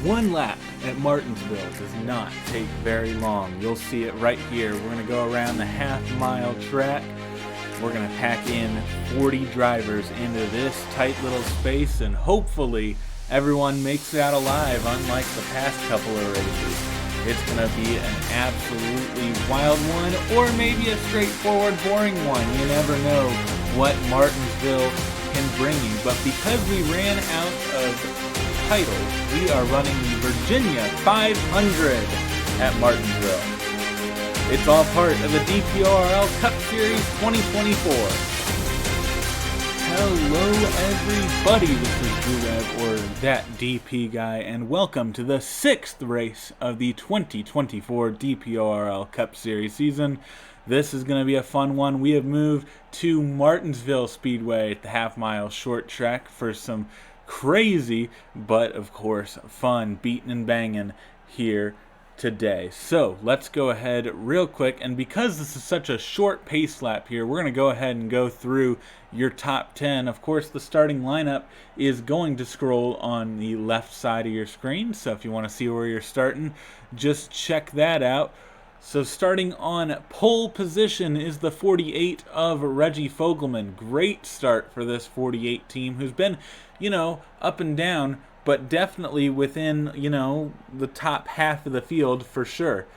One lap at Martinsville does not take very long. You'll see it right here. We're going to go around the half-mile track. We're going to pack in 40 drivers into this tight little space, and hopefully everyone makes it out alive, unlike the past couple of races. It's going to be an absolutely wild one, or maybe a straightforward, boring one. You never know what Martinsville can bring you. But because we ran out of titles, we are running the Virginia 500 at Martinsville. It's all part of the DPORL Cup Series 2024. Hello everybody, this is Gulev, or that DP guy, and welcome to the 6th race of the 2024 DPORL Cup Series season. This is going to be a fun one. We have moved to Martinsville Speedway at the half-mile short track for some crazy, but of course fun, beating and banging here today. So let's go ahead real quick, and because this is such a short pace lap here, we're going to go ahead and go through your top 10. Of course, the starting lineup is going to scroll on the left side of your screen, so if you want to see where you're starting, just check that out. So starting on pole position is the 48 of Reggie Fogelman. Great start for this 48 team, who's been, up and down, but definitely within, the top half of the field for sure.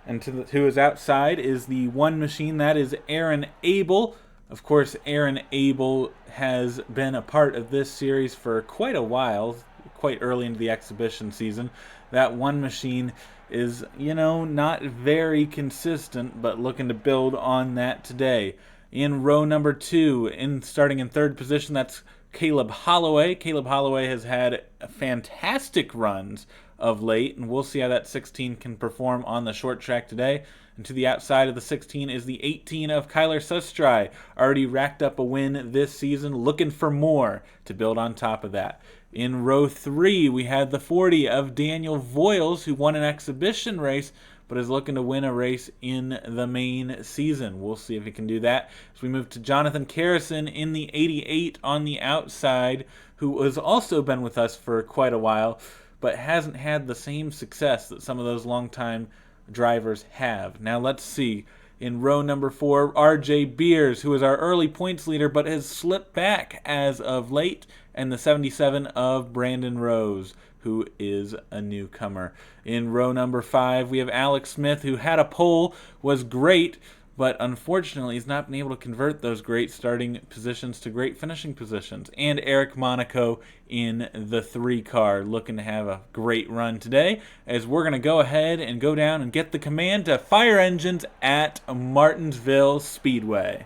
And to his outside is the one machine, that is Aaron Abel. Of course, Aaron Abel has been a part of this series for quite a while, quite early into the exhibition season. That one machine is, not very consistent, but looking to build on that today. In row number 2, starting in third position, that's Caleb Holloway. Caleb Holloway has had fantastic runs of late, and we'll see how that 16 can perform on the short track today. And to the outside of the 16 is the 18 of Kyler Sustry. Already racked up a win this season, looking for more to build on top of that. In row 3, we had the 40 of Daniel Voiles, who won an exhibition race, but is looking to win a race in the main season. We'll see if he can do that. As we move to Jonathan Carrison in the 88 on the outside, who has also been with us for quite a while, but hasn't had the same success that some of those longtime drivers have. Now let's see. In row number 4, RJ Beers, who is our early points leader, but has slipped back as of late, and the 77 of Brandon Rose, who is a newcomer. In row number 5, we have Alex Smith, who had a pole, was great, but unfortunately he's not been able to convert those great starting positions to great finishing positions. And Eric Monaco in the 3 car, looking to have a great run today, as we're going to go ahead and go down and get the command to fire engines at Martinsville Speedway.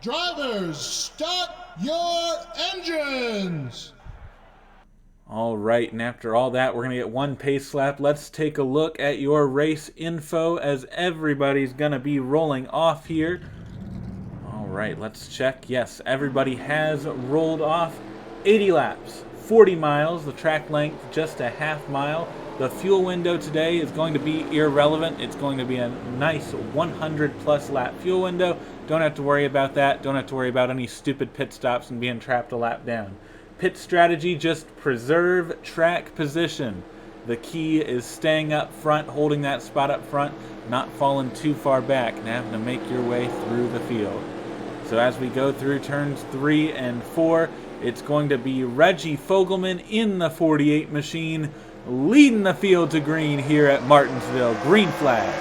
Drivers, start your engines! All right, and after all that, we're going to get one pace lap. Let's take a look at your race info as everybody's going to be rolling off here. All right, let's check. Yes, everybody has rolled off. 80 laps, 40 miles, the track length just a half mile. The fuel window today is going to be irrelevant. It's going to be a nice 100-plus lap fuel window. Don't have to worry about that. Don't have to worry about any stupid pit stops and being trapped a lap down. Pit strategy, just preserve track position. The key is staying up front, holding that spot up front, not falling too far back, and having to make your way through the field. So as we go through turns 3 and 4, it's going to be Reggie Fogelman in the 48 machine, leading the field to green here at Martinsville. Green flag.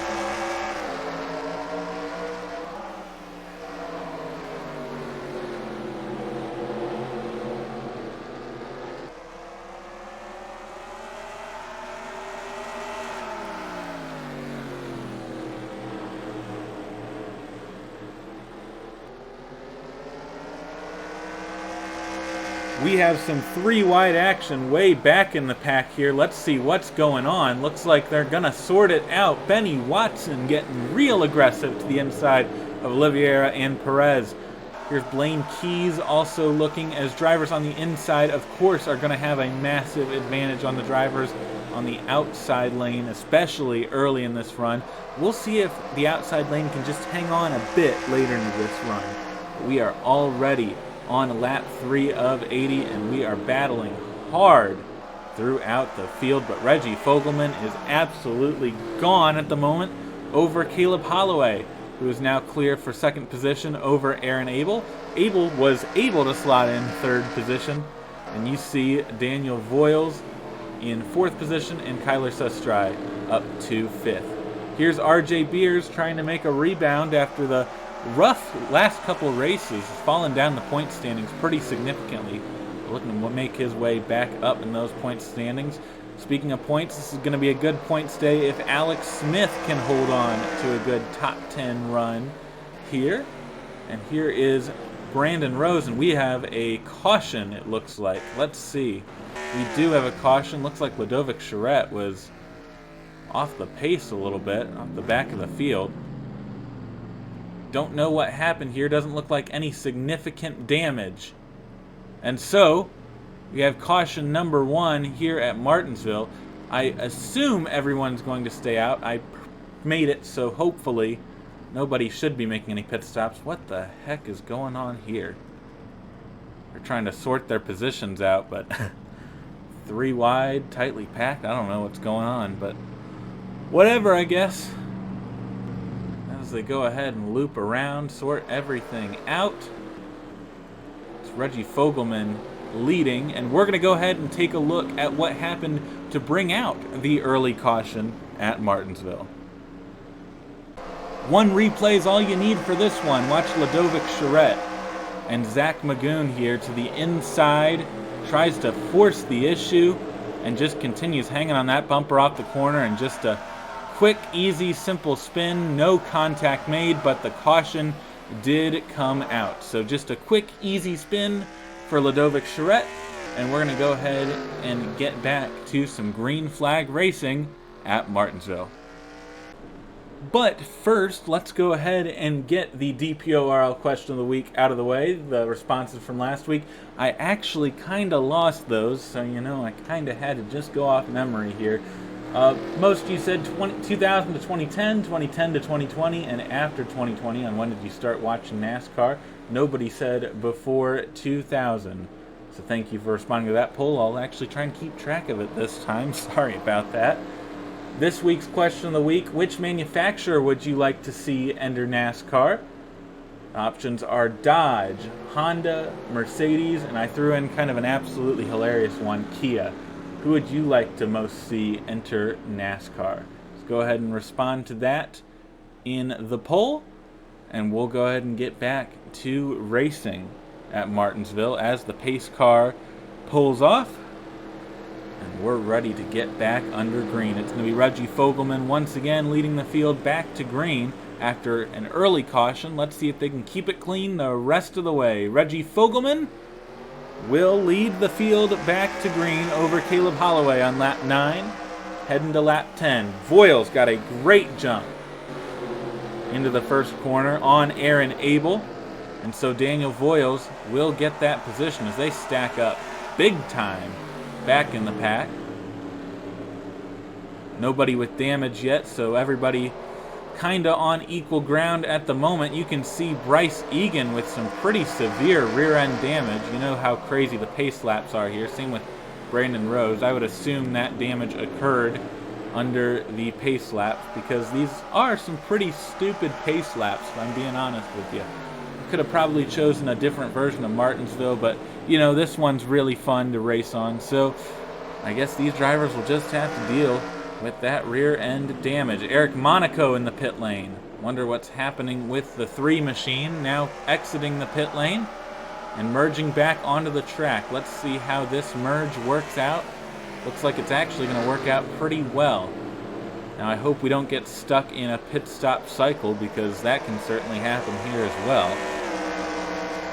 We have some 3-wide action way back in the pack here. Let's see what's going on. Looks like they're going to sort it out. Benny Watson getting real aggressive to the inside of Oliveira and Perez. Here's Blaine Keys also looking, as drivers on the inside, of course, are going to have a massive advantage on the drivers on the outside lane, especially early in this run. We'll see if the outside lane can just hang on a bit later into this run. We are already on lap 3 of 80, and we are battling hard throughout the field, but Reggie Fogelman is absolutely gone at the moment over Caleb Holloway, who is now clear for second position over Aaron Abel. Abel was able to slot in third position, and you see Daniel Voiles in fourth position and Kyler Sestrai up to fifth. Here's RJ Beers trying to make a rebound after the rough last couple races, fallen down the point standings pretty significantly, looking to make his way back up in those point standings. Speaking of points, this is going to be a good points day if Alex Smith can hold on to a good top 10 run here. And here is Brandon Rose, and we have a caution, it looks like. Let's see. We do have a caution. Looks like Ludovic Charette was off the pace a little bit, off the back of the field. Don't know what happened here. Doesn't look like any significant damage. And so, we have caution number 1 here at Martinsville. I assume everyone's going to stay out. I made it so hopefully nobody should be making any pit stops. What the heck is going on here? They're trying to sort their positions out, but 3 wide, tightly packed. I don't know what's going on, but whatever, I guess. As they go ahead and loop around, sort everything out. It's Reggie Fogelman leading, and we're going to go ahead and take a look at what happened to bring out the early caution at Martinsville. 1 replay is all you need for this one. Watch Ludovic Charette and Zach Magoon here to the inside, tries to force the issue and just continues hanging on that bumper off the corner, and just a quick, easy, simple spin, no contact made, but the caution did come out. So just a quick, easy spin for Ludovic Charette, and we're going to go ahead and get back to some green flag racing at Martinsville. But first, let's go ahead and get the DPORL question of the week out of the way, the responses from last week. I actually kind of lost those, so I kind of had to just go off memory here. Most of you said 2000 to 2010, 2010 to 2020, and after 2020 on when did you start watching NASCAR. Nobody said before 2000. So thank you for responding to that poll. I'll actually try and keep track of it this time. Sorry about that. This week's question of the week: which manufacturer would you like to see enter NASCAR? Options are Dodge, Honda, Mercedes, and I threw in kind of an absolutely hilarious one, Kia. Who would you like to most see enter NASCAR? Let's go ahead and respond to that in the poll, and we'll go ahead and get back to racing at Martinsville as the pace car pulls off. And we're ready to get back under green. It's going to be Reggie Fogelman once again leading the field back to green after an early caution. Let's see if they can keep it clean the rest of the way. Reggie Fogelman will lead the field back to green over Caleb Holloway on lap 9. Heading to lap 10. Voiles got a great jump into the first corner on Aaron Abel. And so Daniel Voiles will get that position as they stack up big time back in the pack. Nobody with damage yet, so everybody kind of on equal ground at the moment. You can see Bryce Egan with some pretty severe rear end damage. You know how crazy the pace laps are here. Same with Brandon Rose. I would assume that damage occurred under the pace laps, because these are some pretty stupid pace laps, if I'm being honest with you. Could have probably chosen a different version of Martinsville, but this one's really fun to race on, so I guess these drivers will just have to deal with that rear end damage. Eric Monaco in the pit lane. Wonder what's happening with the 3 machine, now exiting the pit lane and merging back onto the track. Let's see how this merge works out. Looks like it's actually going to work out pretty well. Now I hope we don't get stuck in a pit stop cycle, because that can certainly happen here as well.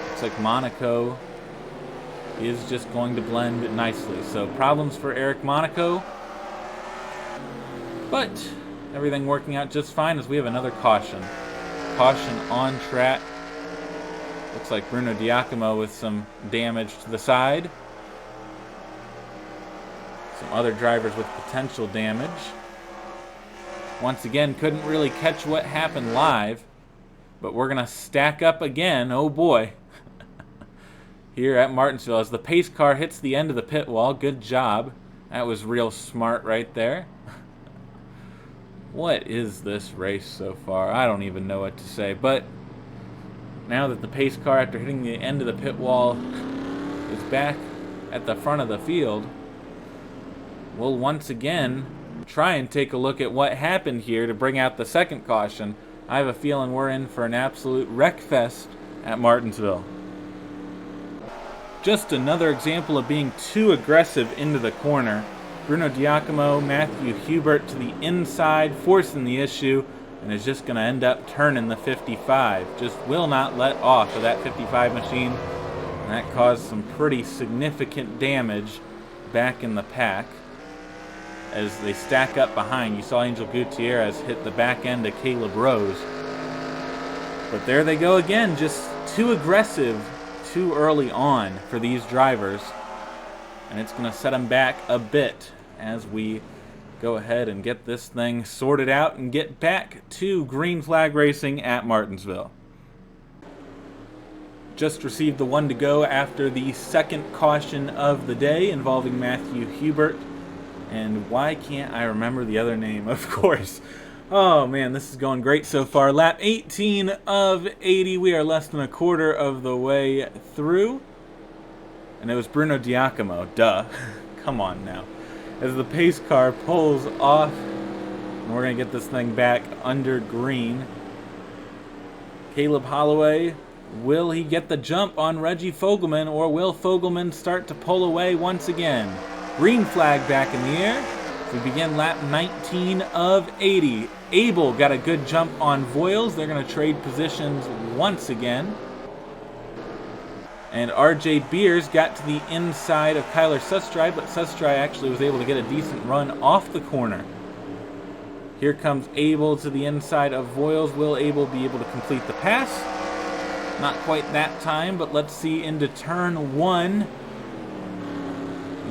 Looks like Monaco is just going to blend nicely. So problems for Eric Monaco, but everything working out just fine as we have another caution. Caution on track. Looks like Bruno Giacomo with some damage to the side. Some other drivers with potential damage. Once again, couldn't really catch what happened live, but we're going to stack up again. Oh boy. here at Martinsville as the pace car hits the end of the pit wall. Good job. That was real smart right there. What is this race so far? I don't even know what to say, but now that the pace car, after hitting the end of the pit wall, is back at the front of the field, we'll once again try and take a look at what happened here to bring out the second caution. I have a feeling we're in for an absolute wreck fest at Martinsville. Just another example of being too aggressive into the corner. Bruno Giacomo, Matthew Hubert to the inside, forcing the issue, and is just going to end up turning the 55. Just will not let off of that 55 machine, and that caused some pretty significant damage back in the pack as they stack up behind. You saw Angel Gutierrez hit the back end of Caleb Rose. But there they go again, just too aggressive too early on for these drivers, and it's going to set them back a bit as we go ahead and get this thing sorted out and get back to green flag racing at Martinsville. Just received the one to go after the second caution of the day involving Matthew Hubert. And why can't I remember the other name? Of course. Oh man, this is going great so far. Lap 18 of 80. We are less than a quarter of the way through. And it was Bruno Giacomo. Duh. Come on now. As the pace car pulls off, and we're going to get this thing back under green. Caleb Holloway, will he get the jump on Reggie Fogelman, or will Fogelman start to pull away once again? Green flag back in the air. We begin lap 19 of 80. Abel got a good jump on Voiles. They're going to trade positions once again. And RJ Beers got to the inside of Kyler Sustry, but Sustry actually was able to get a decent run off the corner. Here comes Abel to the inside of Voiles. Will Abel be able to complete the pass? Not quite that time, but let's see into turn one.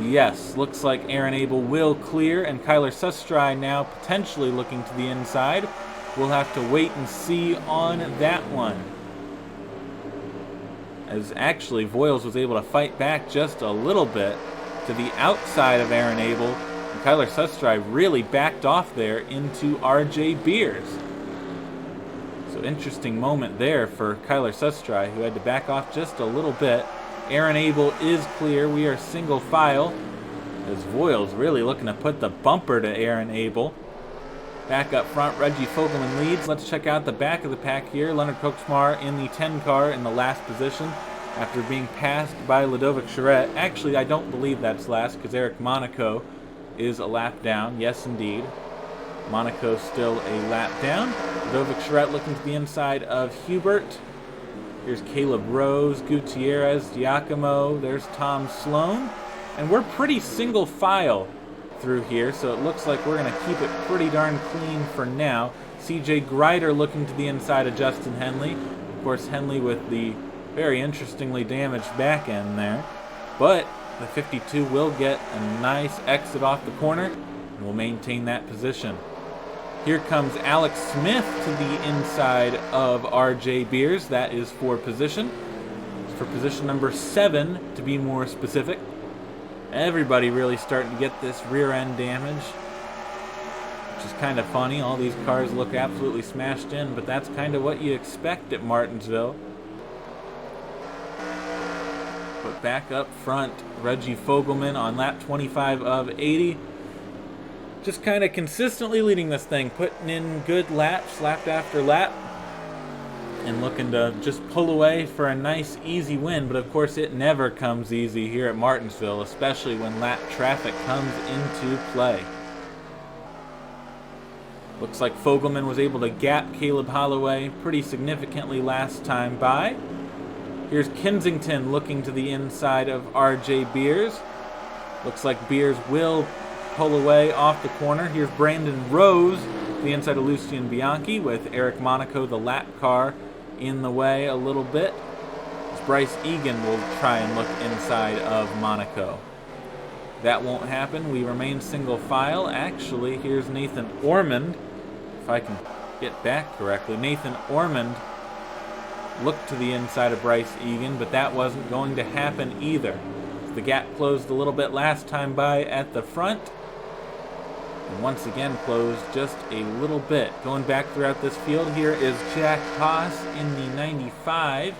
Yes, looks like Aaron Abel will clear, and Kyler Sustry now potentially looking to the inside. We'll have to wait and see on that one. As actually Voiles was able to fight back just a little bit to the outside of Aaron Abel, and Kyler Sustry really backed off there into RJ Beers. So interesting moment there for Kyler Sustry, who had to back off just a little bit. Aaron Abel is clear. We are single file as Voiles really looking to put the bumper to Aaron Abel. Back up front, Reggie Fogelman leads. Let's check out the back of the pack here. Leonard Koksmar in the 10 car in the last position after being passed by Ludovic Charette. Actually, I don't believe that's last because Eric Monaco is a lap down. Yes, indeed. Monaco still a lap down. Ludovic Charette looking to the inside of Hubert. Here's Caleb Rose, Gutierrez, Giacomo. There's Tom Sloan. And we're pretty single file through here, so it looks like we're going to keep it pretty darn clean for now. CJ Greider looking to the inside of Justin Henley. Of course, Henley with the very interestingly damaged back end there. But the 52 will get a nice exit off the corner and will maintain that position. Here comes Alex Smith to the inside of RJ Beers. That is for position. For position number 7, to be more specific. Everybody really starting to get this rear end damage, which is kind of funny. All these cars look absolutely smashed in, but that's kind of what you expect at Martinsville. But back up front, Reggie Fogelman on lap 25 of 80. Just kind of consistently leading this thing, putting in good laps, lap after lap, and looking to just pull away for a nice, easy win. But of course, it never comes easy here at Martinsville, especially when lap traffic comes into play. Looks like Fogelman was able to gap Caleb Holloway pretty significantly last time by. Here's Kensington looking to the inside of RJ Beers. Looks like Beers will pull away off the corner. Here's Brandon Rose, the inside of Lucien Bianchi, with Eric Monaco, the lap car, in the way a little bit. Bryce Egan will try and look inside of Monaco. That won't happen. We remain single file. Actually, here's Nathan Ormond. If I can get back correctly. Nathan Ormond look to the inside of Bryce Egan, but that wasn't going to happen either. The gap closed a little bit last time by at the front, and once again closed just a little bit. Going back throughout this field, here is Jack Haas in the 95.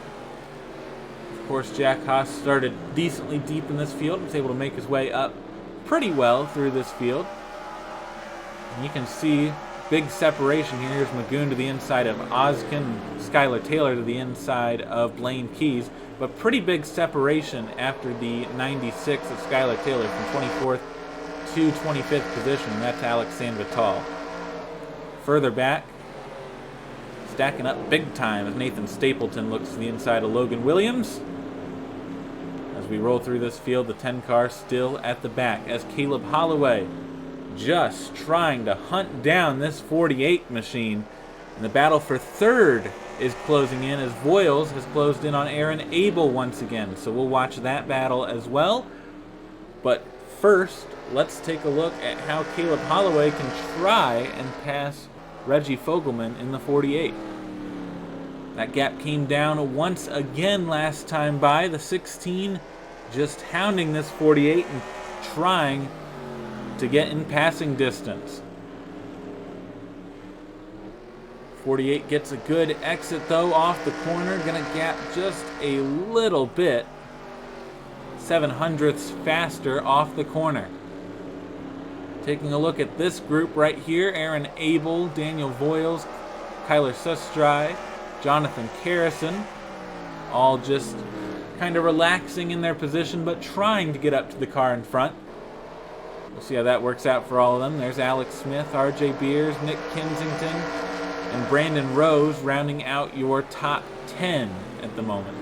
Of course, Jack Haas started decently deep in this field, was able to make his way up pretty well through this field. And you can see big separation here. Here's Magoon to the inside of Oskin, Skylar Taylor to the inside of Blaine Keys, but pretty big separation after the 96 of Skylar Taylor from 24th to 25th position, and that's Alex Sanvital. Further back, stacking up big time as Nathan Stapleton looks to the inside of Logan Williams. As we roll through this field, the 10 car still at the back as Caleb Holloway just trying to hunt down this 48 machine. And the battle for third is closing in as Voiles has closed in on Aaron Abel once again. So we'll watch that battle as well. But first, let's take a look at how Caleb Holloway can try and pass Reggie Fogelman in the 48. That gap came down once again last time by. The 16 just hounding this 48 and trying to get in passing distance. 48 gets a good exit though off the corner. Gonna gap just a little bit. 7/100ths faster off the corner. Taking a look at this group right here, Aaron Abel, Daniel Voiles, Kyler Sustry, Jonathan Carrison, all just kind of relaxing in their position but trying to get up to the car in front. We'll see how that works out for all of them. There's Alex Smith, RJ Beers, Nick Kensington, and Brandon Rose rounding out your top 10 at the moment.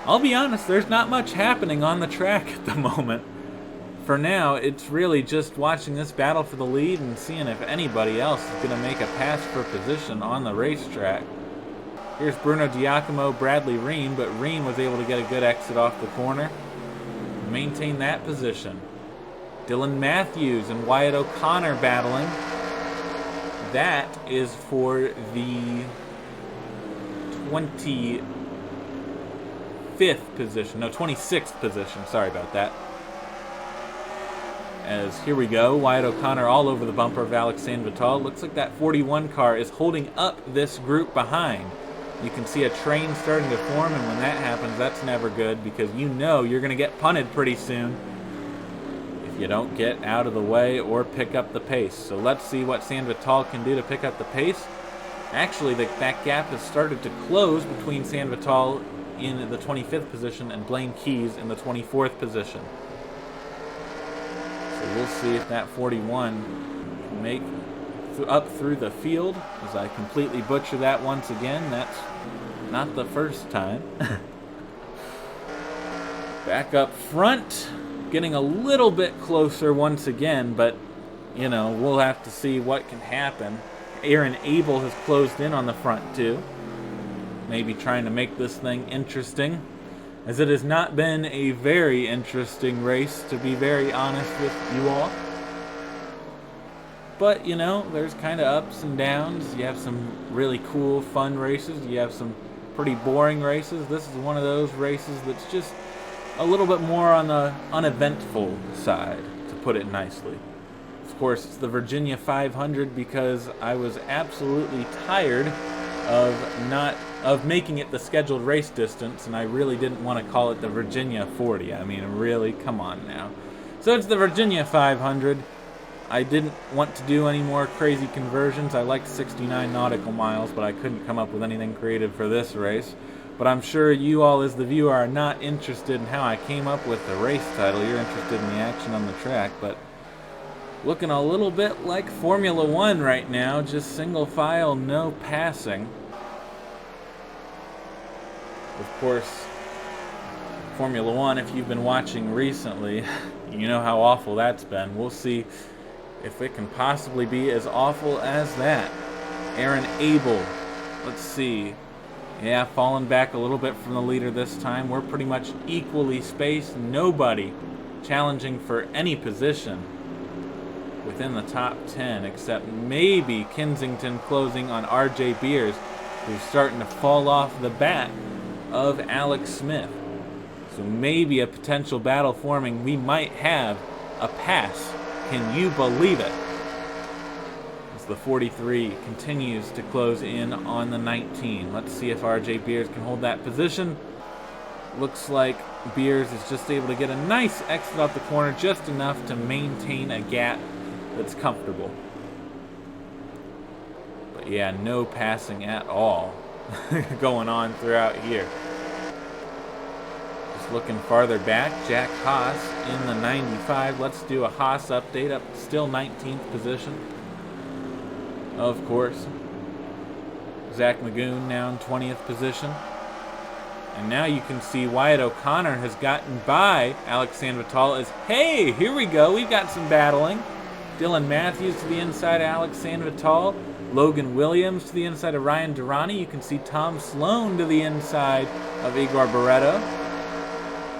I'll be honest, there's not much happening on the track at the moment. For now, it's really just watching this battle for the lead and seeing if anybody else is going to make a pass for position on the racetrack. Here's Bruno Giacomo, Bradley Reen, but Reen was able to get a good exit off the corner and maintain that position. Dylan Matthews and Wyatt O'Connor battling. That is for the 25th position. No, 26th position. Sorry about that. As here we go, Wyatt O'Connor all over the bumper of Alex Sanvital. Looks like that 41 car is holding up this group behind. You can see a train starting to form, and when that happens, that's never good because you know you're going to get punted pretty soon if you don't get out of the way or pick up the pace. So let's see what Sanvital can do to pick up the pace. Actually, that gap has started to close between Sanvital in the 25th position and Blaine Keys in the 24th position. So we'll see if that 41 can make up through the field. As I completely butcher that once again, that's not the first time. Back up front, getting a little bit closer once again, but you know, we'll have to see what can happen. Aaron Abel has closed in on the front too, maybe trying to make this thing interesting, as it has not been a very interesting race, to be very honest with you all. But, you know, there's kind of ups and downs. You have some really cool, fun races. You have some pretty boring races. This is one of those races that's just a little bit more on the uneventful side, to put it nicely. Of course, it's the Virginia 500 because I was absolutely tired of making it the scheduled race distance, and I really didn't want to call it the Virginia 40. I mean, really, come on now. So it's the Virginia 500. I didn't want to do any more crazy conversions. I liked 69 nautical miles, but I couldn't come up with anything creative for this race. But I'm sure you all as the viewer are not interested in how I came up with the race title. You're interested in the action on the track, but looking a little bit like Formula One right now, just single file, no passing. Of course, Formula One, if you've been watching recently, you know how awful that's been. We'll see if it can possibly be as awful as that. Aaron Abel, let's see. Yeah, falling back a little bit from the leader this time. We're pretty much equally spaced. Nobody challenging for any position within the top 10, except maybe Kensington closing on RJ Beers. who's starting to fall off the back of Alex Smith. So maybe a potential battle forming. We might have a pass. Can you believe it? As the 43 continues to close in on the 19. Let's see if RJ Beers can hold that position. Looks like Beers is just able to get a nice exit off the corner, just enough to maintain a gap that's comfortable. But yeah, no passing at all going on throughout here. Just looking farther back, Jack Haas in the 95. Let's do a Haas update, up still 19th position. Of course. Zach Magoon now in 20th position. And now you can see Wyatt O'Connor has gotten by Alex Sandoval as, hey, here we go, we've got some battling. Dylan Matthews to the inside of Alex Sandoval. Logan Williams to the inside of Ryan Durrani. You can see Tom Sloan to the inside of Igor Barreto.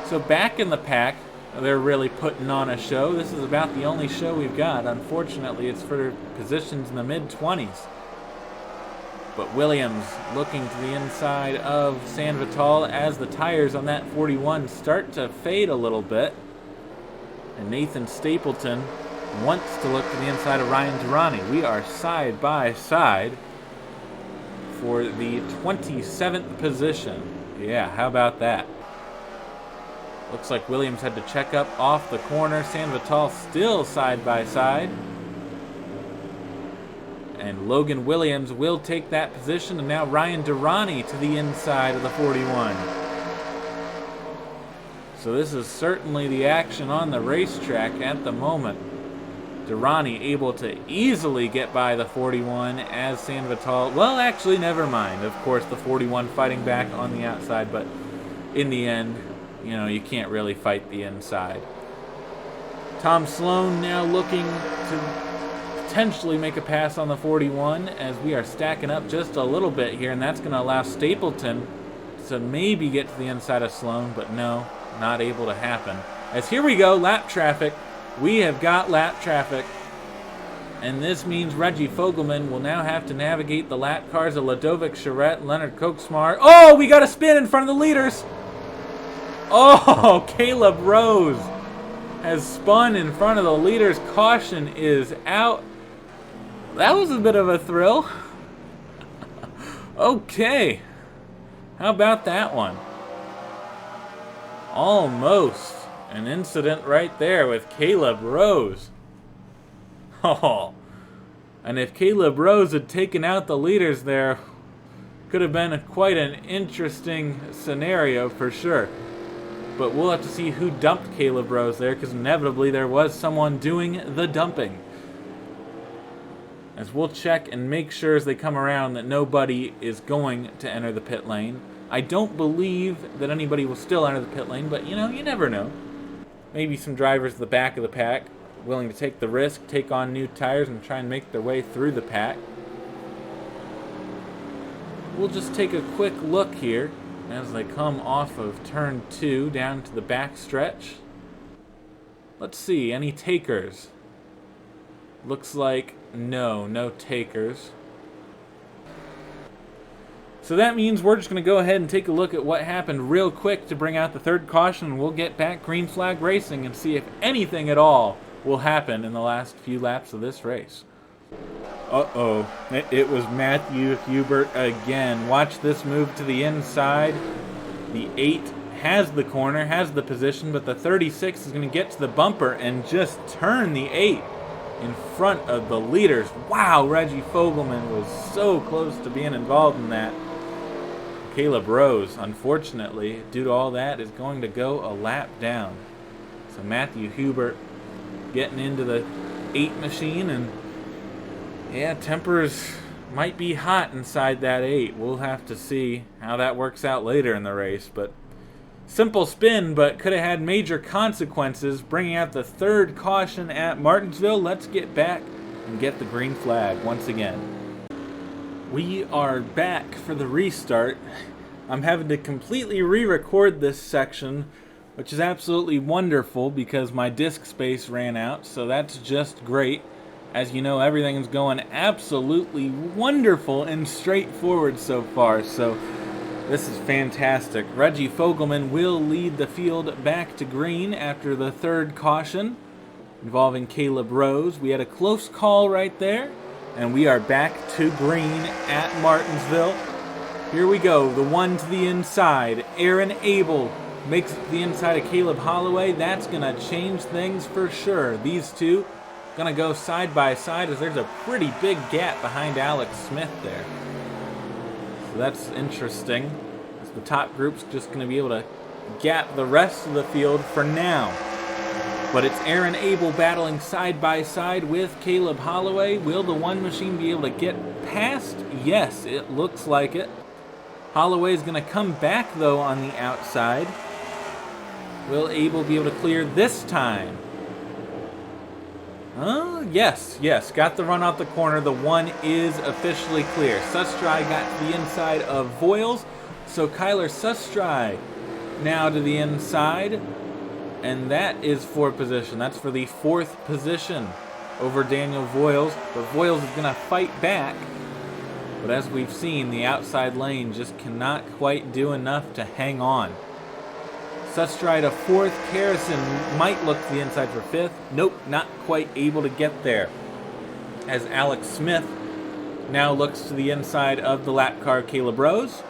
So back in the pack, they're really putting on a show. This is about the only show we've got. Unfortunately, it's for positions in the mid-20s. But Williams looking to the inside of Sandoval as the tires on that 41 start to fade a little bit. And Nathan Stapleton wants to look to the inside of Ryan Durrani. We are side by side for the 27th position. Yeah, how about that? Looks like Williams had to check up off the corner. Sandoval still side by side. And Logan Williams will take that position. And now Ryan Durrani to the inside of the 41. So this is certainly the action on the racetrack at the moment. Durrani able to easily get by the 41 as Sandoval. Well, actually, never mind. Of course, the 41 fighting back on the outside. But in the end, you know, you can't really fight the inside. Tom Sloan now looking to potentially make a pass on the 41 as we are stacking up just a little bit here, and that's going to allow Stapleton to maybe get to the inside of Sloan, but no, not able to happen. As here we go, lap traffic. We have got lap traffic, and this means Reggie Fogelman will now have to navigate the lap cars of Ladovic Charette, Leonard Koksmar. Oh, we got a spin in front of the leaders. Oh, Caleb Rose has spun in front of the leaders. Caution is out. That was a bit of a thrill. Okay. How about that one? Almost an incident right there with Caleb Rose. Oh. And if Caleb Rose had taken out the leaders there, could have been quite an interesting scenario for sure. But we'll have to see who dumped Caleb Rose there, because inevitably there was someone doing the dumping. As we'll check and make sure as they come around that nobody is going to enter the pit lane. I don't believe that anybody will still enter the pit lane, but you know, you never know. Maybe some drivers at the back of the pack willing to take the risk, take on new tires, and try and make their way through the pack. We'll just take a quick look here as they come off of turn 2 down to the back stretch. Let's see, any takers? Looks like no takers. So that means we're just going to go ahead and take a look at what happened real quick to bring out the third caution, and we'll get back green flag racing and see if anything at all will happen in the last few laps of this race. Uh-oh. It was Matthew Hubert again. Watch this move to the inside. The 8 has the corner, has the position, but the 36 is going to get to the bumper and just turn the 8 in front of the leaders. Wow, Reggie Fogelman was so close to being involved in that. Caleb Rose, unfortunately, due to all that, is going to go a lap down. So Matthew Hubert getting into the 8 machine, and yeah, tempers might be hot inside that 8. We'll have to see how that works out later in the race, but simple spin, but could have had major consequences, bringing out the third caution at Martinsville. Let's get back and get the green flag once again. We are back for the restart. I'm having to completely re-record this section, which is absolutely wonderful because my disk space ran out, so that's just great. As you know, everything is going absolutely wonderful and straightforward so far, so this is fantastic. Reggie Fogelman will lead the field back to green after the third caution involving Caleb Rose. We had a close call right there, and we are back to green at Martinsville. Here we go, the one to the inside. Aaron Abel makes it to the inside of Caleb Holloway. That's going to change things for sure. These two going to go side by side as there's a pretty big gap behind Alex Smith there. So that's interesting. As the top group's just going to be able to gap the rest of the field for now. But it's Aaron Abel battling side by side with Caleb Holloway. Will the one machine be able to get past? Yes, it looks like it. Holloway's going to come back though on the outside. Will Abel be able to clear this time? Yes. Got the run out the corner. The one is officially clear. Sustry got to the inside of Voiles. So Kyler Sustry now to the inside. And that is for position. That's for the fourth position over Daniel Voiles. But Voiles is going to fight back. But as we've seen, the outside lane just cannot quite do enough to hang on. Sustry to fourth. Carrison might look to the inside for fifth. Nope, not quite able to get there. As Alex Smith now looks to the inside of the lap car Caleb Rose.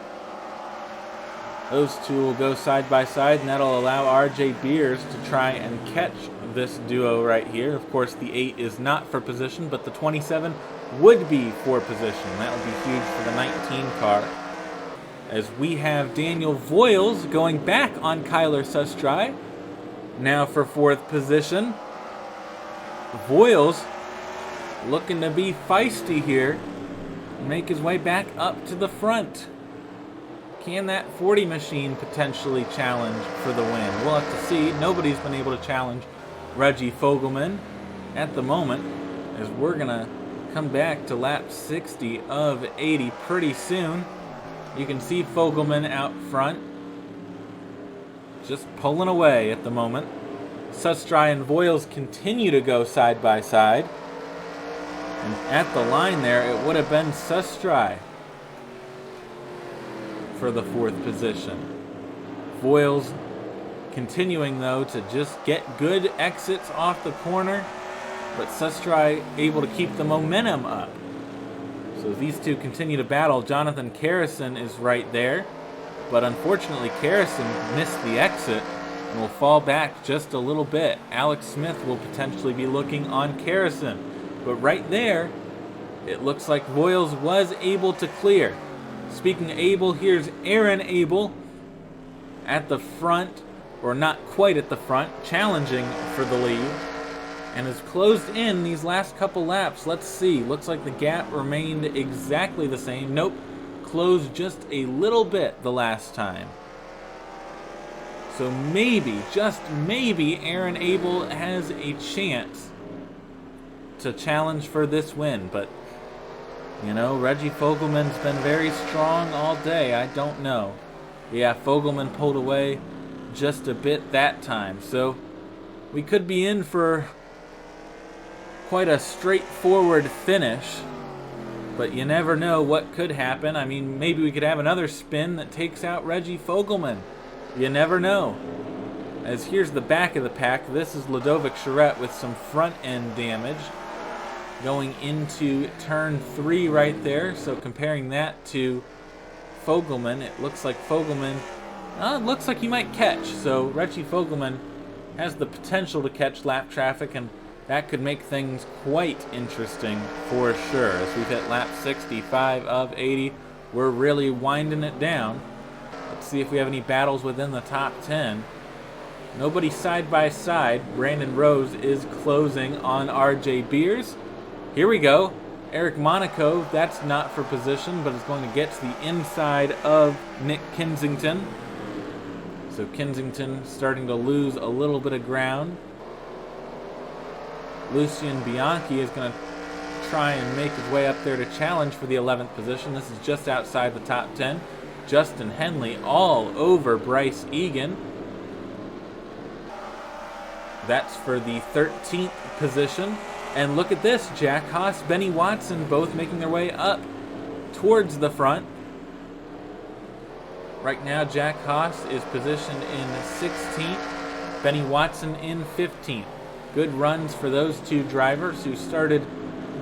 Those two will go side by side, and that'll allow RJ Beers to try and catch this duo right here. Of course, the 8 is not for position, but the 27 would be for position. That would be huge for the 19 car. As we have Daniel Voiles going back on Kyler Sustry, now for fourth position. Voiles looking to be feisty here, make his way back up to the front. Can that 40 machine potentially challenge for the win? We'll have to see. Nobody's been able to challenge Reggie Fogelman at the moment, as we're going to come back to lap 60 of 80 pretty soon. You can see Fogelman out front, just pulling away at the moment. Sustry and Voiles continue to go side by side. And at the line there, it would have been Sustry for the fourth position. Voiles continuing though to just get good exits off the corner, but Sustry able to keep the momentum up. So these two continue to battle. Jonathan Carrison is right there, but unfortunately Carrison missed the exit and will fall back just a little bit. Alex Smith will potentially be looking on Carrison, but right there it looks like Voiles was able to clear. Speaking of Abel, here's Aaron Abel at the front, or not quite at the front, challenging for the lead, and has closed in these last couple laps. Let's see. Looks like the gap remained exactly the same. Nope. Closed just a little bit the last time. So maybe, just maybe, Aaron Abel has a chance to challenge for this win. But, you know, Reggie Fogelman's been very strong all day. I don't know. Yeah, Fogelman pulled away just a bit that time. So we could be in for quite a straightforward finish, but you never know what could happen. I mean, maybe we could have another spin that takes out Reggie Fogelman. You never know. As here's the back of the pack. This is Ludovic Charette with some front end damage going into turn 3 right there. So comparing that to Fogelman, it looks like Fogelman, it looks like he might catch. So Reggie Fogelman has the potential to catch lap traffic, and that could make things quite interesting for sure. As we've hit lap 65 of 80, we're really winding it down. Let's see if we have any battles within the top 10. Nobody side by side. Brandon Rose is closing on RJ Beers. Here we go. Eric Monaco, that's not for position, but is going to get to the inside of Nick Kensington. So Kensington starting to lose a little bit of ground. Lucien Bianchi is going to try and make his way up there to challenge for the 11th position. This is just outside the top 10. Justin Henley all over Bryce Egan. That's for the 13th position. And look at this, Jack Haas, Benny Watson both making their way up towards the front. Right now, Jack Haas is positioned in 16th, Benny Watson in 15th. Good runs for those two drivers who started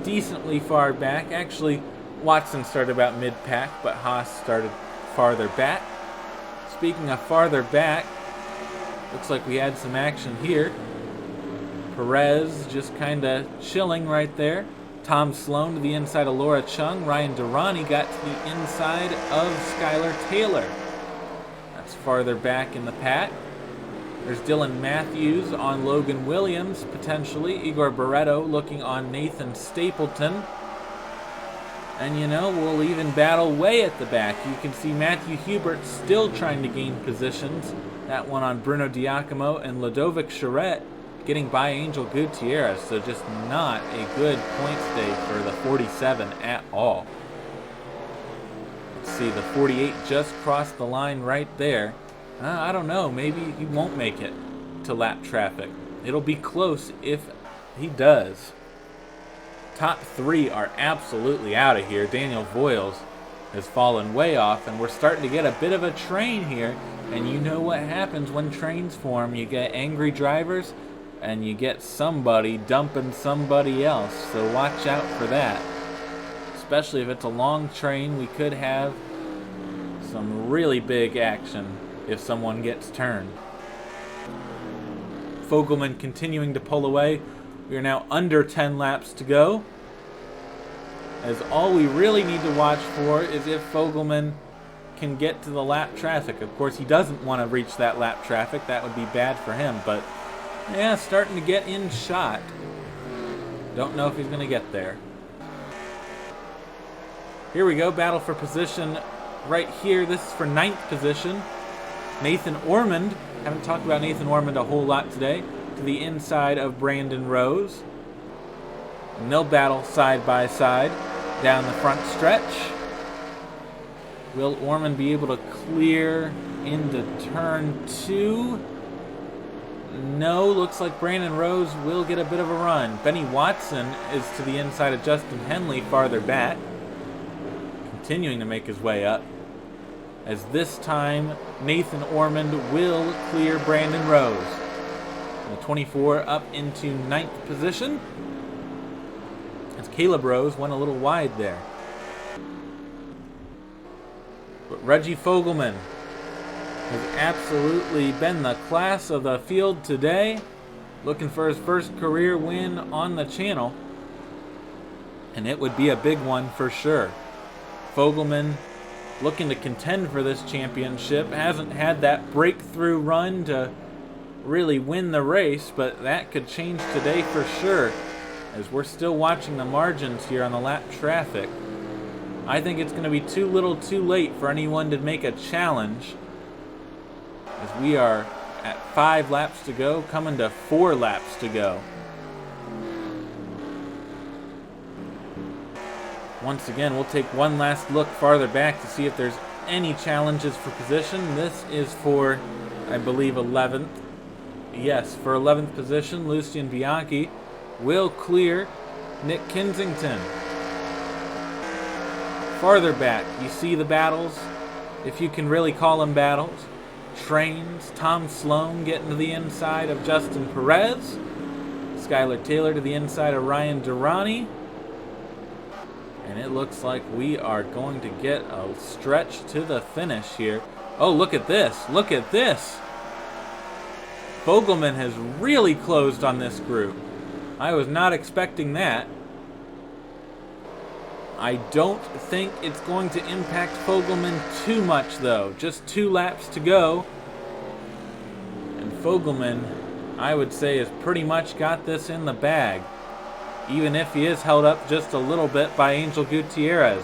decently far back. Actually, Watson started about mid-pack, but Haas started farther back. Speaking of farther back, looks like we had some action here. Perez just kind of chilling right there. Tom Sloan to the inside of Laura Chung. Ryan Durrani got to the inside of Skylar Taylor. That's farther back in the pack. There's Dylan Matthews on Logan Williams, potentially. Igor Barreto looking on Nathan Stapleton. And you know, we'll even battle way at the back. You can see Matthew Hubert still trying to gain positions. That one on Bruno Diacomo and Ludovic Charette getting by Angel Gutierrez. So just not a good points day for the 47 at all. Let's see, the 48 just crossed the line right there. I don't know, maybe he won't make it to lap traffic. It'll be close if he does. Top three are absolutely out of here. Daniel Voiles has fallen way off, and we're starting to get a bit of a train here. And you know what happens when trains form. You get angry drivers, and you get somebody dumping somebody else. So watch out for that. Especially if it's a long train, we could have some really big action if someone gets turned. Fogelman continuing to pull away. We are now under 10 laps to go. As all we really need to watch for is if Fogelman can get to the lap traffic. Of course, he doesn't want to reach that lap traffic. That would be bad for him. But, yeah, starting to get in shot. Don't know if he's going to get there. Here we go. Battle for position right here. This is for 9th position. Nathan Ormond, haven't talked about Nathan Ormond a whole lot today, to the inside of Brandon Rose. And they'll battle side by side down the front stretch. Will Ormond be able to clear into turn 2? No, looks like Brandon Rose will get a bit of a run. Benny Watson is to the inside of Justin Henley farther back, continuing to make his way up. As this time, Nathan Ormond will clear Brandon Rose. And the 24 up into 9th position. As Caleb Rose went a little wide there. But Reggie Fogelman has absolutely been the class of the field today. Looking for his first career win on the channel. And it would be a big one for sure. Fogelman looking to contend for this championship. Hasn't had that breakthrough run to really win the race, but that could change today for sure, as we're still watching the margins here on the lap traffic. I think it's going to be too little too late for anyone to make a challenge, as we are at 5 laps to go, coming to 4 laps to go. Once again, we'll take one last look farther back to see if there's any challenges for position. This is for, I believe, 11th. Yes, for 11th position, Lucian Bianchi will clear Nick Kensington. Farther back, you see the battles, if you can really call them battles. Trains, Tom Sloan getting to the inside of Justin Perez. Skylar Taylor to the inside of Ryan Durrani. And it looks like we are going to get a stretch to the finish here. Oh, look at this. Look at this. Fogelman has really closed on this group. I was not expecting that. I don't think it's going to impact Fogelman too much, though. Just 2 laps to go. And Fogelman, I would say, has pretty much got this in the bag, even if he is held up just a little bit by Angel Gutierrez.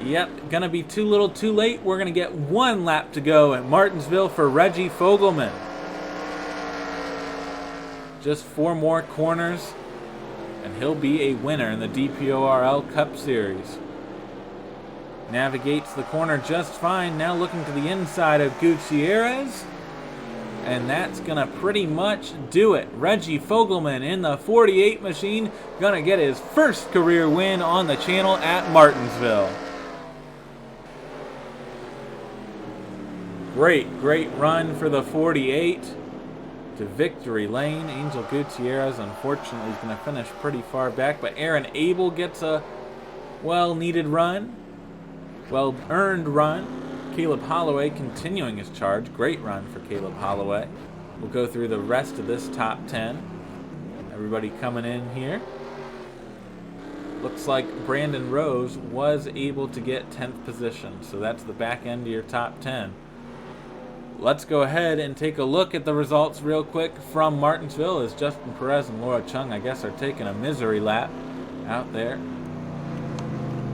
Yep, gonna be too little too late. We're gonna get 1 lap to go at Martinsville for Reggie Fogelman. Just 4 more corners, and he'll be a winner in the DPORL Cup Series. Navigates the corner just fine. Now looking to the inside of Gutierrez. And that's going to pretty much do it. Reggie Fogelman in the 48 machine going to get his first career win on the channel at Martinsville. Great run for the 48 to victory lane. Angel Gutierrez, unfortunately, is going to finish pretty far back, but Aaron Abel gets a well-needed run, well-earned run. Caleb Holloway continuing his charge. Great run for Caleb Holloway. We'll go through the rest of this top 10. Everybody coming in here. Looks like Brandon Rose was able to get 10th position, so that's the back end of your top 10. Let's go ahead and take a look at the results real quick from Martinsville, as Justin Perez and Laura Chung, I guess, are taking a misery lap out there.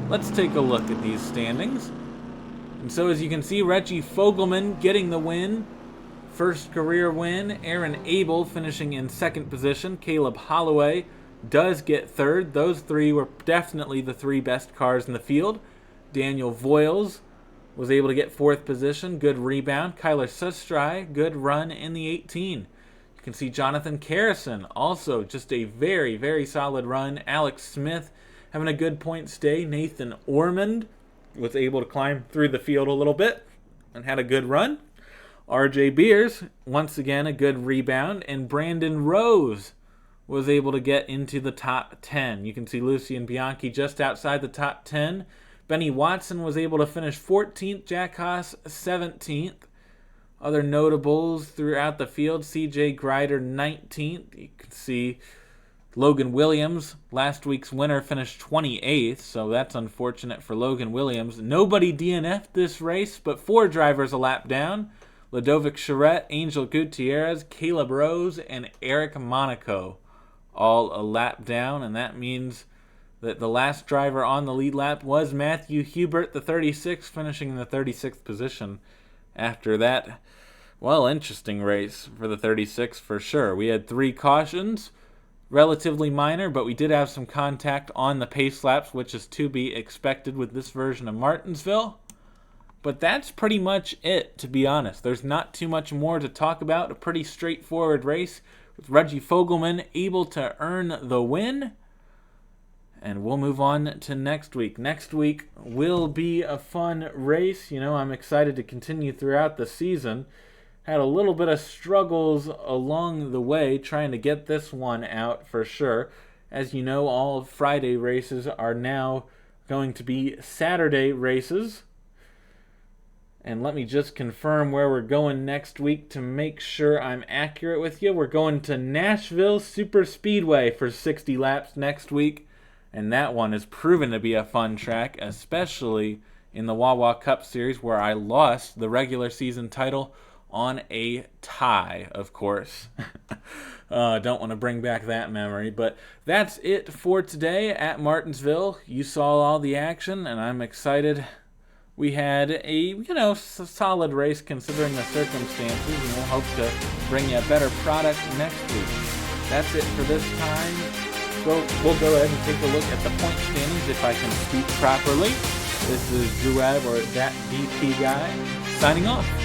Let's take a look at these standings. And so as you can see, Reggie Fogelman getting the win. First career win. Aaron Abel finishing in 2nd position. Caleb Holloway does get 3rd. Those 3 were definitely the 3 best cars in the field. Daniel Voiles was able to get 4th position. Good rebound. Kyler Sustry, good run in the 18. You can see Jonathan Carrison, also just a very solid run. Alex Smith having a good point stay. Nathan Ormond was able to climb through the field a little bit and had a good run. RJ Beers, once again, a good rebound. And Brandon Rose was able to get into the top 10. You can see Lucien Bianchi just outside the top 10. Benny Watson was able to finish 14th. Jack Haas, 17th. Other notables throughout the field, CJ Grider, 19th. You can see Logan Williams, last week's winner, finished 28th, so that's unfortunate for Logan Williams. Nobody DNF'd this race, but 4 drivers a lap down. Ludovic Charette, Angel Gutierrez, Caleb Rose, and Eric Monaco all a lap down, and that means that the last driver on the lead lap was Matthew Hubert, the 36th, finishing in the 36th position. After that, well, interesting race for the 36th for sure. We had 3 cautions. Relatively minor, but we did have some contact on the pace laps, which is to be expected with this version of Martinsville. But that's pretty much it, to be honest. There's not too much more to talk about. A pretty straightforward race with Reggie Fogelman able to earn the win. And we'll move on to next week. Next week will be a fun race. You know, I'm excited to continue throughout the season. Had a little bit of struggles along the way trying to get this one out for sure. As you know, all Friday races are now going to be Saturday races. And let me just confirm where we're going next week to make sure I'm accurate with you. We're going to Nashville Super Speedway for 60 laps next week. And that one is proven to be a fun track, especially in the Wawa Cup Series, where I lost the regular season title on a tie, of course. Don't want to bring back that memory, but that's it for today at Martinsville. You saw all the action, and I'm excited. We had a, solid race considering the circumstances, and we'll hope to bring you a better product next week. That's it for this time. We'll go ahead and take a look at the point standings if I can speak properly. This is Drew Webb, or that DP guy, signing off.